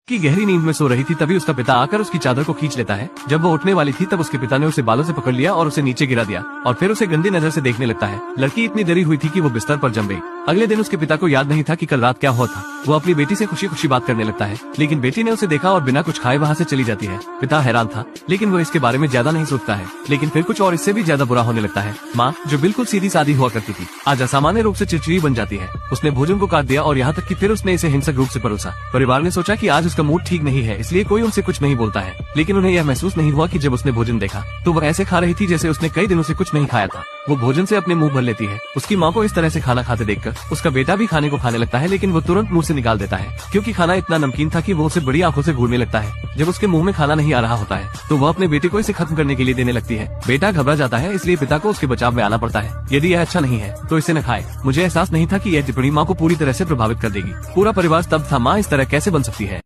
की गहरी नींद में सो रही थी, तभी उसका पिता आकर उसकी चादर को खींच लेता है। जब वो उठने वाली थी तब उसके पिता ने उसे बालों से पकड़ लिया और उसे नीचे गिरा दिया और फिर उसे गंदी नजर से देखने लगता है। लड़की इतनी डरी हुई थी कि वो बिस्तर पर जम गई। अगले दिन उसके पिता को याद नहीं था कि कल रात क्या हुआ था। वो अपनी बेटी से खुशी खुशी बात करने लगता है, लेकिन बेटी ने उसे देखा और बिना कुछ खाए वहाँ से चली जाती है। पिता हैरान था, लेकिन वो इसके बारे में ज्यादा नहीं सोचता है। लेकिन फिर कुछ और इससे भी ज्यादा बुरा होने लगता है। माँ, जो बिल्कुल सीधी सादी हुआ करती थी, आज असामान्य रूप से चिड़चिड़ी बन जाती है। उसने भोजन को काट दिया और यहाँ तक कि फिर उसने इसे हिंसक रूप से परोसा। परिवार ने सोचा कि आज उसका मूड ठीक नहीं है, इसलिए कोई उनसे कुछ नहीं बोलता है। लेकिन उन्हें यह महसूस नहीं हुआ कि जब उसने भोजन देखा तो वह ऐसे खा रही थी जैसे उसने कई दिनों से कुछ नहीं खाया था। वो भोजन से अपने मुंह भर लेती है। उसकी माँ को इस तरह से खाना खाते देखकर उसका बेटा भी खाने को खाने लगता है, लेकिन वो तुरंत मुंह से निकाल देता है क्योंकि खाना इतना नमकीन था कि वो उसे बड़ी आंखों से घूरने लगता है। जब उसके मुंह में खाना नहीं आ रहा होता है तो वह अपने बेटे को इसे खत्म करने के लिए देने लगती है। बेटा घबरा जाता है, इसलिए पिता को उसके बचाव में आना पड़ता है। यदि यह अच्छा नहीं है तो इसे न खाए। मुझे एहसास नहीं था कि यह टिप्पणी माँ को पूरी तरह से प्रभावित कर देगी। पूरा परिवार स्तब्ध था। माँ इस तरह कैसे बन सकती है।